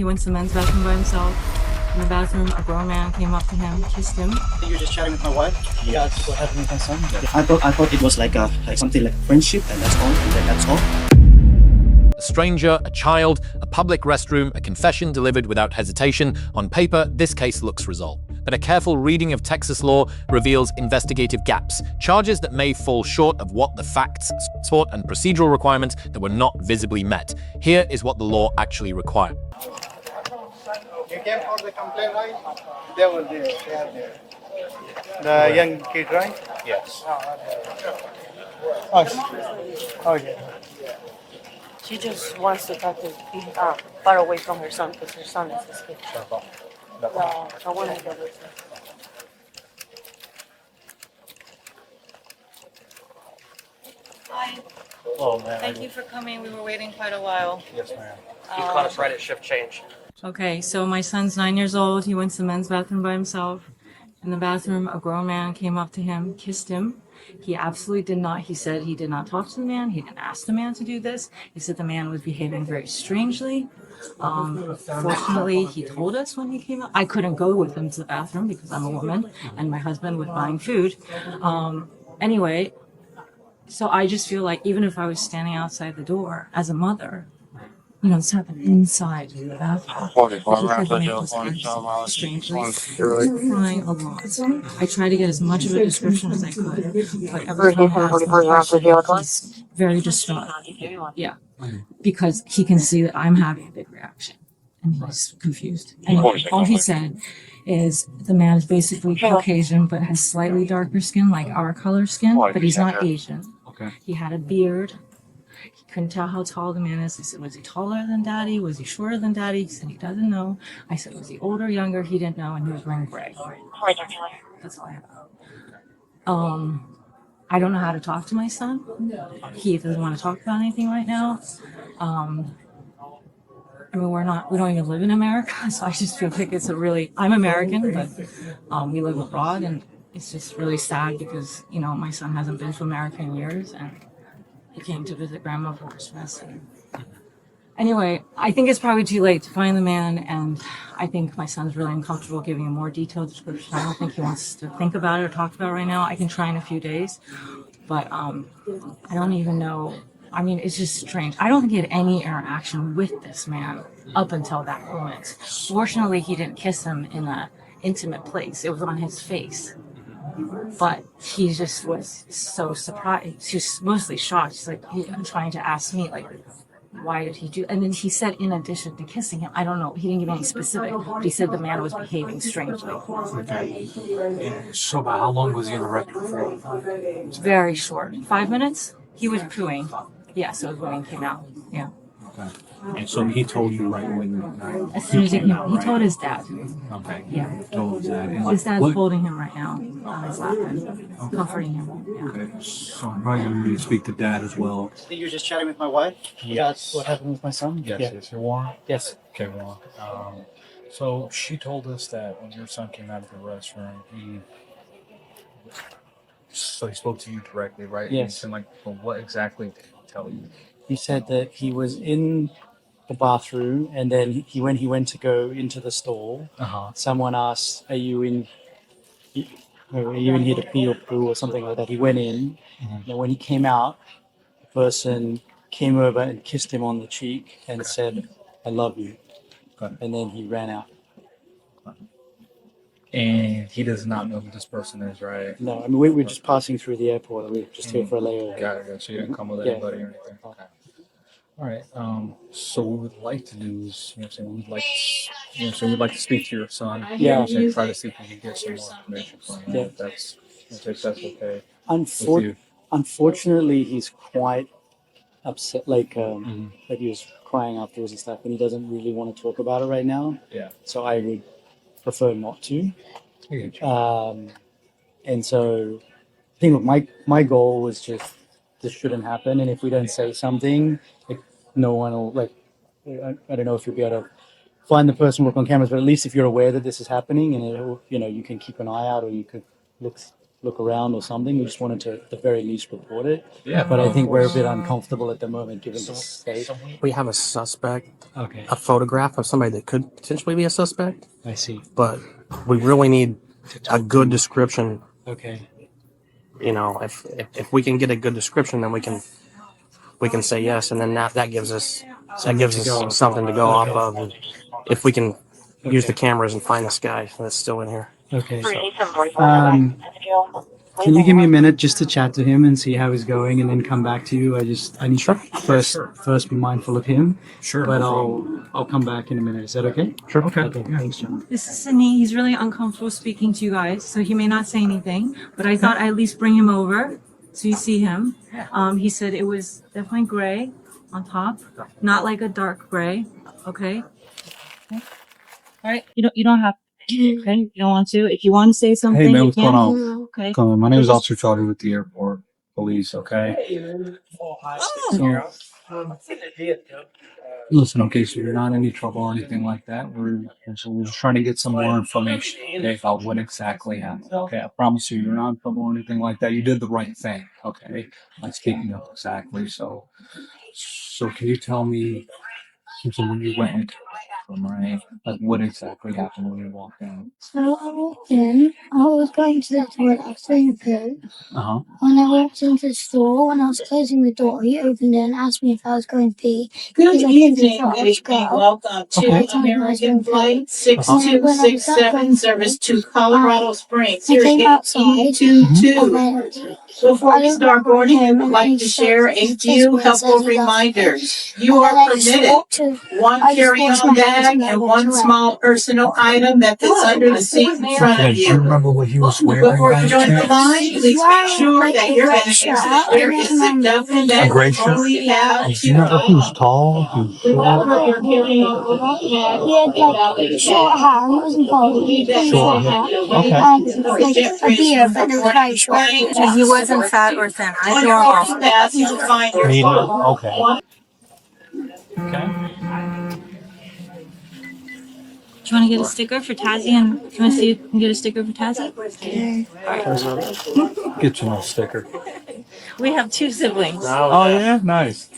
He went to the men's bathroom by himself. In the bathroom, a grown man came up to him, kissed him. You were just chatting with my wife? Yeah, that's what happened with my son. Yeah. I thought it was like something like friendship, and that's all, and then that's all. A stranger, a child, a public restroom, a confession delivered without hesitation. On paper, this case looks resolved. But a careful reading of Texas law reveals investigative gaps, charges that may fall short of what the facts sought and procedural requirements that were not visibly met. Here is what the law actually requires. You came for the complaint, right? They were there. They are there. The young kid, right? Yes. Oh, yeah. She just wants to talk to be far away from her son because her son is his kid. I want to go with her. Hi, Oh, man. thank you for coming. We were waiting quite a while. Yes, ma'am. You caught us right at shift change. Okay, so my son's 9 years old. He went to the men's bathroom by himself. In the bathroom, a grown man came up to him, kissed him. He absolutely did not, he said he did not talk to the man. He didn't ask the man to do this. He said the man was behaving very strangely. Fortunately, he told us when he came out. I couldn't go with him to the bathroom because I'm a woman and my husband was buying food. Anyway, so I just feel like even if I was standing outside the door as a mother, you know, this happened inside the bathroom. Strangely, crying a lot. I tried to get as much of a description as I could, but every time I asked him a question, he's very distraught. Yeah, because he can see that I'm having a big reaction, and he's confused. Anyway, all he said is the man is basically Caucasian, but has slightly darker skin, like our color skin, but he's not Asian. Okay. He had a beard. He couldn't tell how tall the man is. I said, was he taller than daddy? Was he shorter than daddy? He said he doesn't know. I said, was he older, younger? He didn't know, and he was wearing gray. That's all I have. I don't know how to talk to my son. He doesn't want to talk about anything right now. I mean, we don't even live in America, so I just feel like I'm American, but we live abroad, and it's just really sad because, you know, my son hasn't been to America in years, and he came to visit grandma for Christmas. Anyway, I think it's probably too late to find the man, and I think my son's really uncomfortable giving a more detailed description. I don't think he wants to think about it or talk about it right now. I can try in a few days, but I don't even know. I mean, it's just strange. I don't think he had any interaction with this man up until that moment. Fortunately, he didn't kiss him in an intimate place. It was on his face. But he just was so surprised. He was mostly shocked. He's like, trying to ask me, like, why did he do? And then he said, in addition to kissing him, I don't know. He didn't give any specific, but he said the man was behaving strangely. Okay. So about how long was he in the restroom for? Very short. 5 minutes? He was pooing. Yeah, so when he came out. Yeah. Okay. And so he told you right when. As soon as he came out, he told his dad. Okay. Yeah. He told his dad. And His dad's what- holding him right now on his lap and comforting him. Yeah. Okay. So I'm probably going to need to speak to dad as well. You were just chatting with my wife? Yeah. That's what happened with my son. Yes, Yeah. yes. You're Warren? Yes. Okay, Warren. So she told us that when your son came out of the restroom, he spoke to you directly, right? Yes. And like, well, what exactly did he tell you? He said that he was in the bathroom, and then when he went to go into the stall, someone asked, "Are you in here to pee or poo or something like that?" He went in, and when he came out, the person came over and kissed him on the cheek and said, "I love you," and then he ran out. And he does not know who this person is, right? No, I mean we were just passing through the airport, and we were just here for a layover. Got it. So you didn't come with Yeah. anybody or anything. Okay. All right. So what we would like to do is, you know, what I'm saying we'd like, we'd like to speak to your son. You know what I'm saying, try to see if we can get some more information from him. Yeah. If that's okay. Unfortunately, he's quite upset, like he was crying afterwards and stuff, and he doesn't really want to talk about it right now. Yeah. So I would prefer not to. I get you. And so I think my goal was just this shouldn't happen, and if we don't say something, like no one will I don't know if you'll be able to find the person, work on cameras, but at least if you're aware that this is happening, and you can keep an eye out, or you could look look around or something. We just wanted to, at the very least, report it. Yeah, But I of think we're a course. bit uncomfortable at the moment given the state. We have a suspect, Okay, a photograph of somebody that could potentially be a suspect, I see. but we really need a good description. Okay. You know, if we can get a good description, then we can say yes, and then that gives us something to go off of. And if we can use the cameras and find this guy that's still in here. Okay. Can you give me a minute just to chat to him and see how he's going, and then come back to you? I need to first be mindful of him. Sure. But I'll come back in a minute. Is that okay? Sure. Okay. Okay. Thanks, John. This is Sydney. He's really uncomfortable speaking to you guys, so he may not say anything. But I thought I'd at least bring him over so you see him. He said it was definitely gray on top, not like a dark gray. Okay. All right. You don't have. Okay. You don't want to. If you want to say something, Hey man, you what's can. going on? Okay. My name is Officer Charlie with the Airport Police. Okay. Listen, okay, so you're not in any trouble or anything like that. We're just trying to get some more information, okay, about what exactly happened. Okay, I promise you, you're not in trouble or anything like that. You did the right thing, okay? Like speaking up exactly. So can you tell me so when you went from right, like what exactly happened when you walked in? So I walked in, I was going to the toilet, I was doing a poo. Uh-huh. When I walked into the store, when I was closing the door, he opened it and asked me if I was going to pee. Good Because I evening, didn't thought I was good evening. girl. Welcome to Okay. American Flight When I was 6267 service to Colorado Springs. I Here came at outside and 822. then Before I we didn't start remember boarding, we him, would and like he to said share a this few man said helpful he loved me. reminders. You And are then I just permitted walked to, one I just washed carry-on my hands bag and I and walked one away. small personal item that fits under the seat in front of Do you you. remember what he was wearing? Before by you join the chance? line, please make sure that your bag is shirt, secure and zipped up and that A gray you shirt? only have Do two you remember if he was items. tall? If he was short? Remember, you're carrying on one bag He had like short hair, it wasn't bald, he had short hair, Okay. and like a beard, but it was very short. And he wasn't fat or thin. I on feel your normal. boarding pass, you will find your Medium? phone. Okay. Okay. Do you want to get a sticker for Tazzy? And do you want to see if you can get a sticker for Tazzy? Get you a sticker. We have two siblings. Oh yeah, nice.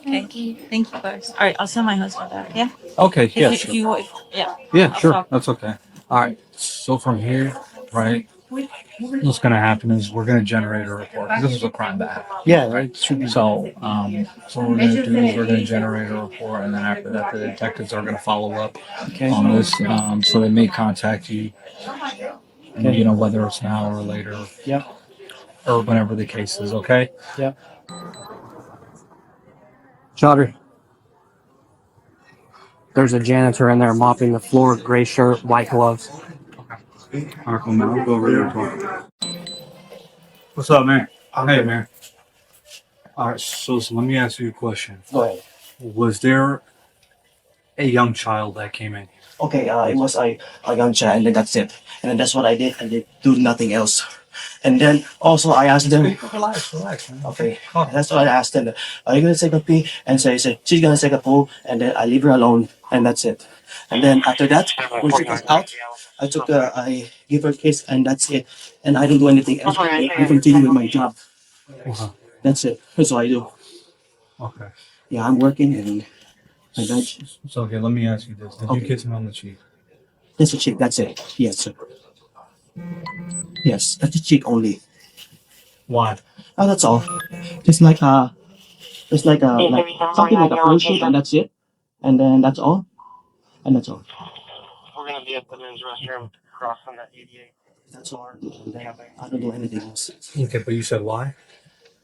Okay. Thank you, guys. All right, I'll send my husband back. Yeah. Okay, If yeah, you, sure. if you, yeah. Yeah, I'll sure. talk. That's okay. All right. So from here, right, what's gonna happen is we're gonna generate a report. This is a crime that happened. Yeah, right. Should be. So what we're gonna do is we're gonna generate a report, and then after that, the detectives are gonna follow up Okay. on this. So they may contact you, Okay. you know, whether it's now or later, Yep. or whenever the case is. Okay. Yep. Charter. There's a janitor in there mopping the floor, gray shirt, white gloves. All right, cool, man. I'll go over there and talk. What's up, man? Hey, man. All right, so let me ask you a question. Go ahead. Was there a young child that came in? Okay, it was a young child, and then that's it. And then that's what I did, and they do nothing else. And then also I asked them, Relax, man. okay, that's what I asked them. Are you gonna take a pee? And so he said she's gonna take a poo, and then I leave her alone, and that's it. And then after that, when she comes out, I give her a kiss, and that's it. And I don't do anything else. I continue with my job. Okay. That's it. That's all I do. Okay. Yeah, I'm working, and I got So, okay, let me ask you this. Did you Okay. kiss him on the cheek? just a cheek. That's it. Yes, sir. Yes, that's a cheek only. Why? Oh, that's all. Just like like something like a friendship, and that's it. And then that's all. And that's all. We're gonna be at the men's restroom across from that 88. That's all. I don't do anything else. Okay, but you said why?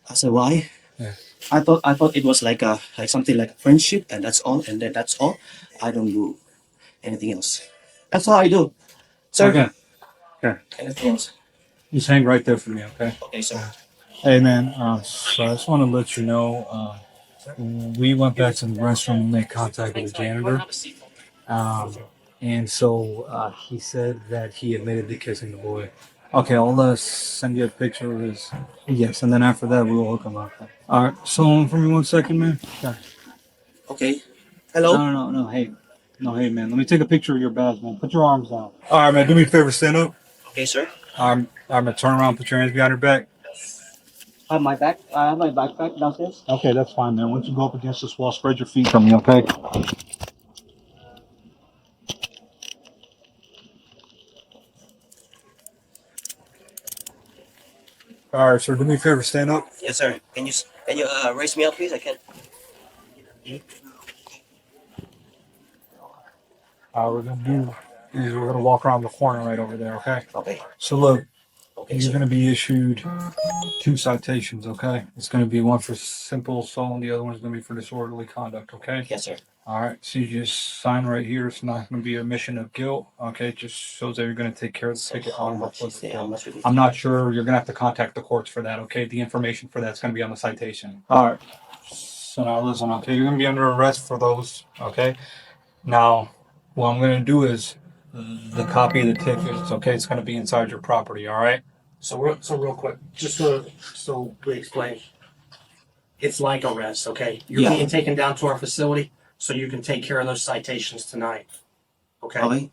I said why? Yeah. I thought it was like something like a friendship, and that's all. And then that's all. I don't do anything else. That's all I do. Sir. Okay. Okay. Anything else? Just hang right there for me, okay? Okay, sir. Hey, man. So I just want to let you know, we went back to the restroom and made contact with the janitor. And so he said that he admitted to kissing the boy. Okay, I'll send you a picture of his. Yes, and then after that, we'll hook him up. All right, so hold on for me 1 second, man. Okay. Okay. Hello. No, hey. No, hey, man. Let me take a picture of your badge, man. Put your arms down. All right, man. Do me a favor. Stand up. Okay, sir. I'm gonna turn around, put your hands behind your back. I have my backpack downstairs. Okay, that's fine, man. Once you go up against this wall, spread your feet from me, okay? All right, sir. Do me a favor, stand up. Yes, sir. Can you raise me up, please? I can. We're gonna do is we're gonna walk around the corner right over there, okay? Okay. So look, Okay, you're sir. gonna be issued 2 citations, okay? It's gonna be one for simple assault and the other one's gonna be for disorderly conduct, okay? Yes, sir. All right, so you just sign right here. It's not going to be a admission of guilt. Okay, it just shows that you're going to take care of the ticket. How much is it? How much would it I'm not sure. You're going to have to contact the courts for that. Okay, the information for that's going to be on the citation. All right. So now listen. Okay, you're going to be under arrest for those. Okay. Now, what I'm going to do is the copy of the tickets. Okay, it's going to be inside your property. All right. So real quick, just so we explain, it's like arrest, okay? You're Yeah. being taken down to our facility so you can take care of those citations tonight, okay? Okay.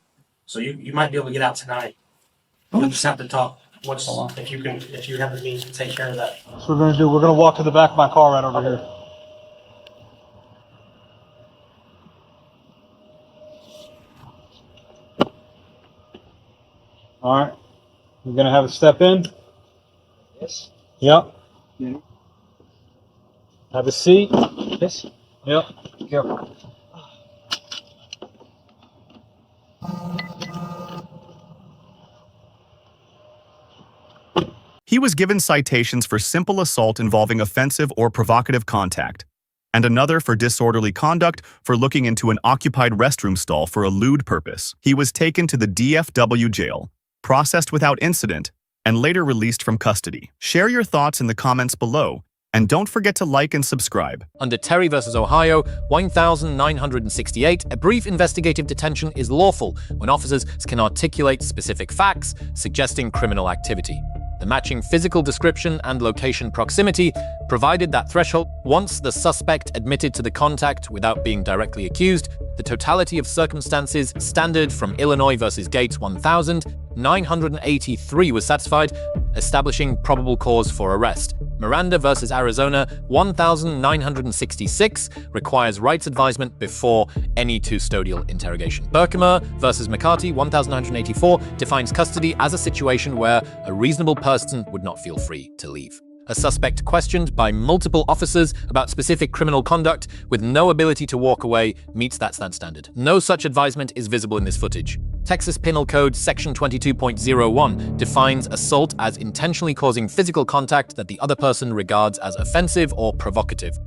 So you might be able to get out tonight. We'll just have to talk. If you have the means to take care of that. So we're going to walk to the back of my car right over here. All right. You're going to have a step in. Yes. Yep. Yeah. Have a seat. Yes. Yep. Careful. He was given citations for simple assault involving offensive or provocative contact, and another for disorderly conduct for looking into an occupied restroom stall for a lewd purpose. He was taken to the DFW jail, processed without incident, and later released from custody. Share your thoughts in the comments below, and don't forget to like and subscribe. Under Terry versus Ohio, 1968, a brief investigative detention is lawful when officers can articulate specific facts suggesting criminal activity. The matching physical description and location proximity provided that threshold. Once the suspect admitted to the contact without being directly accused, the totality of circumstances standard from Illinois versus Gates 1983 was satisfied, establishing probable cause for arrest. Miranda versus Arizona 1966 requires rights advisement before any custodial interrogation. Berkemer versus McCarty 1984 defines custody as a situation where a reasonable person would not feel free to leave. A suspect questioned by multiple officers about specific criminal conduct with no ability to walk away meets that standard. No such advisement is visible in this footage. Texas Penal Code Section 22.01 defines assault as intentionally causing physical contact that the other person regards as offensive or provocative.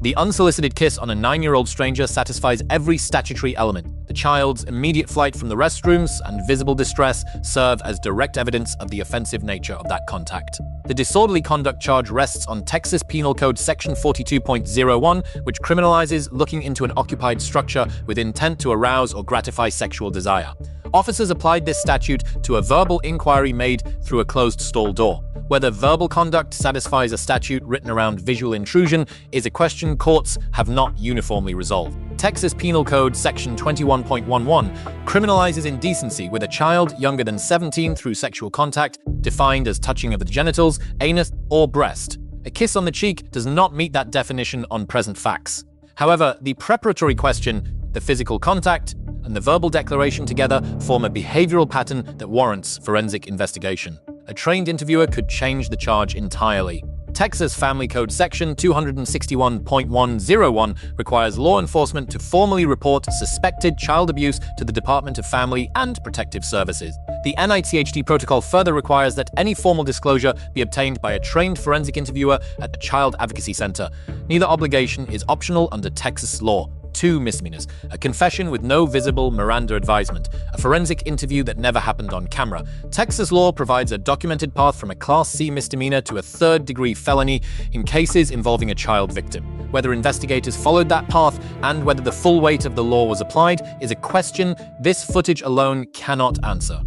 The unsolicited kiss on a 9-year-old stranger satisfies every statutory element. The child's immediate flight from the restrooms and visible distress serve as direct evidence of the offensive nature of that contact. The disorderly conduct charge rests on Texas Penal Code Section 42.01, which criminalizes looking into an occupied structure with intent to arouse or gratify sexual desire. Officers applied this statute to a verbal inquiry made through a closed stall door. Whether verbal conduct satisfies a statute written around visual intrusion is a question courts have not uniformly resolved. Texas Penal Code Section 21.11 criminalizes indecency with a child younger than 17 through sexual contact, defined as touching of the genitals, anus, or breast. A kiss on the cheek does not meet that definition on present facts. However, the preparatory question, the physical contact, and the verbal declaration together form a behavioral pattern that warrants forensic investigation. A trained interviewer could change the charge entirely. Texas Family Code Section 261.101 requires law enforcement to formally report suspected child abuse to the Department of Family and Protective Services. The NITHD protocol further requires that any formal disclosure be obtained by a trained forensic interviewer at a child advocacy center. Neither obligation is optional under Texas law. 2 misdemeanors, a confession with no visible Miranda advisement, a forensic interview that never happened on camera. Texas law provides a documented path from a Class C misdemeanor to a third-degree felony in cases involving a child victim. Whether investigators followed that path and whether the full weight of the law was applied is a question this footage alone cannot answer.